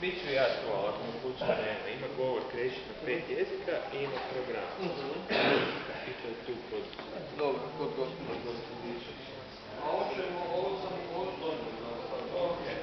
Bit ću ja to, ali ako mu slučaj nema. Ima govor Krešit na 5 jezika i ima program. I to je tu kod... Dobro, kod gospodina. A ovo sam odmah znao. Okej.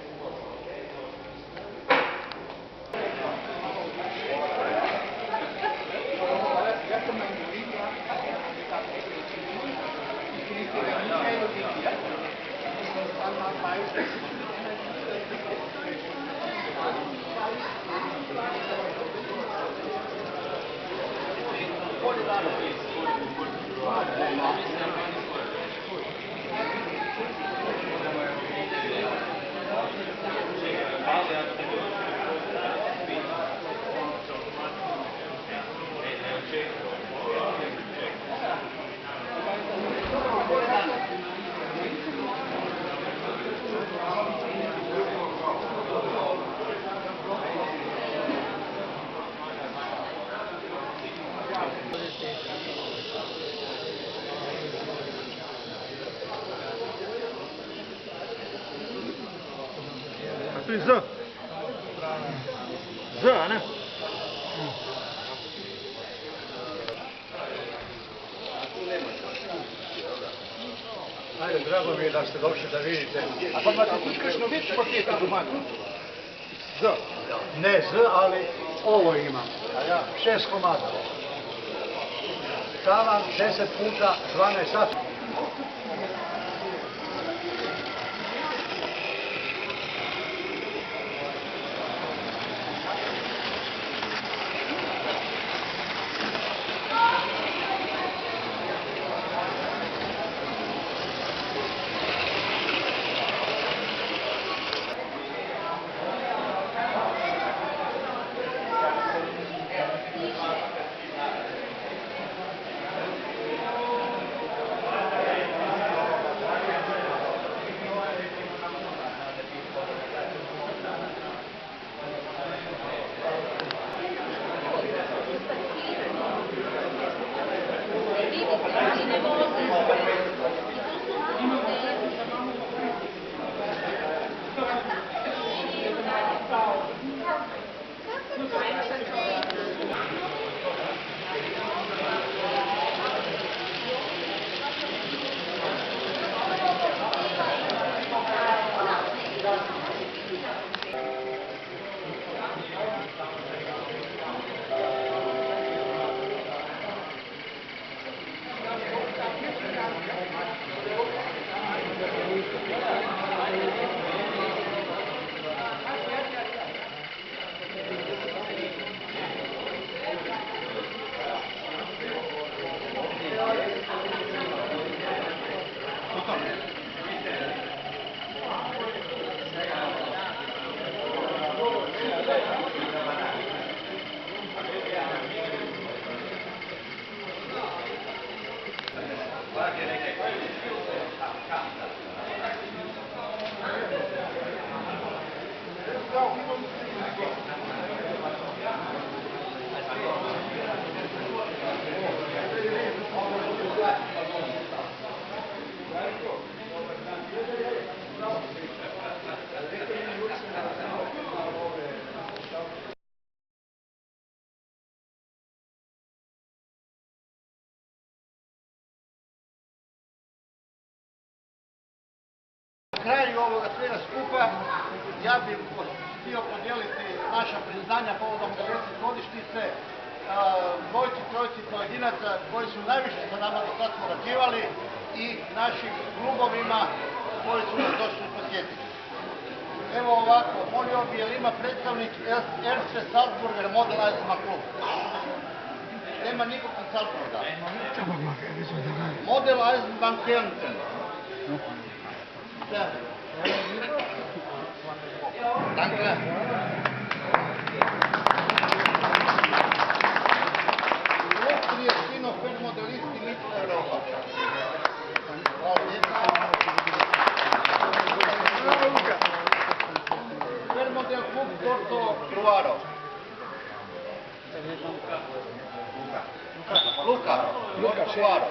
Tu je Z. Z, a ne? Ajde, drago mi je da ste došli da vidite. A pa imate tučkašno više paketa domata? Z. Ne Z, ali ovo imam. A ja 6 komada. Tavan 10 puta 12 sati. Na kraju ovoga svega skupa ja bih htio podijeliti naša priznanja povodom 50 godišnjice dvojci, trojci pojedinaca koji su najviše sa nama do sad surađivali i našim klubovima koji su nas došli posjetiti. Evo ovako, molio bi jel ima predstavnik Erste Salzburger Model Eisenbahn klub? Nema nikog iz Salzburga. Model Eisenbahn Kärnten. Danke. Elektri je sino modelisti Mitla Europa. Hvala lijepa. Fermodel Klub Porto Ruaro. Luka. Ruaro.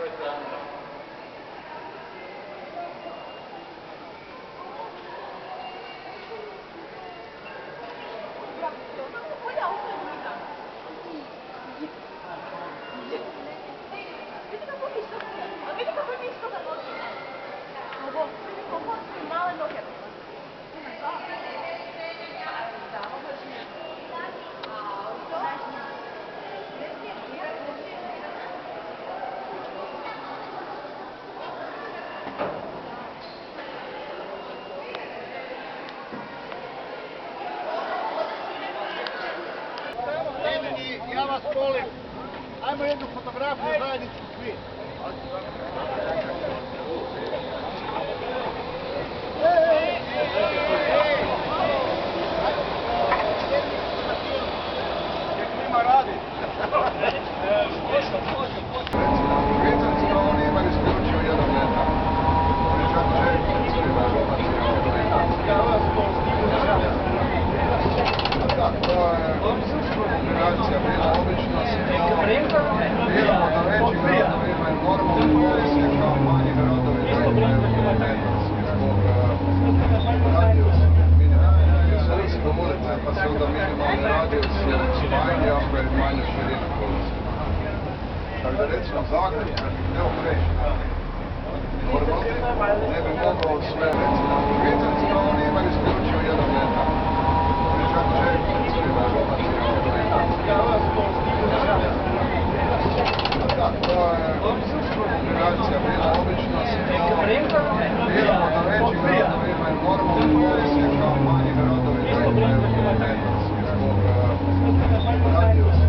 to je Sandra. Ja vas molim, ajmo jednu fotografiju zajednicu svi. Njima radi. Oni imaju isključivo jedan metar. Oni čak čekaju svi da da, to je generacija bila obično biramo da veći gradovi imaju normalni kolosijek, kao manji gradovi da imaju metarski zbog radijusa. Srpska ulica, pa se onda minimalni radijus manji ako je manja širina kolosijeka. Tako da recimo Zagreb, evo Krešće, ne bi mogao sve recimo. Švicarska oni imaju isključivo jedan metar. Oni čak čekaju svi da da, to je generacija bila obično biramo da veći gradovi imaju normalni kolosijek, kao manji gradovi da imaju metarski zbog radijusa.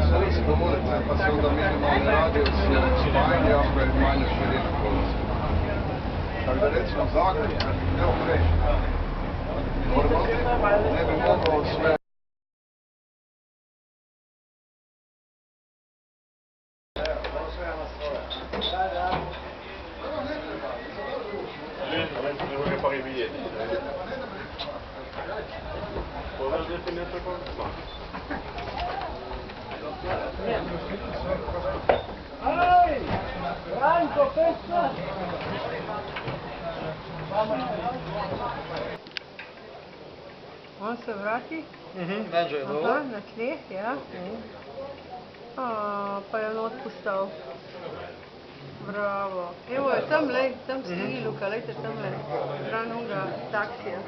Srpska ulica, pa se onda minimalni radijus manji ako je manja širina kolosijeka. Tako da recimo Zagreb, evo Krešće, ne bi mogao sve. Aj! Ranko, pesma! On se vrati? Nađe je Aha, na tleh, ja. Pa je on otpuštal. Bravo. Evo je tam, lej, tam stoji Luka, lejte tam, lej, stran onega taksija.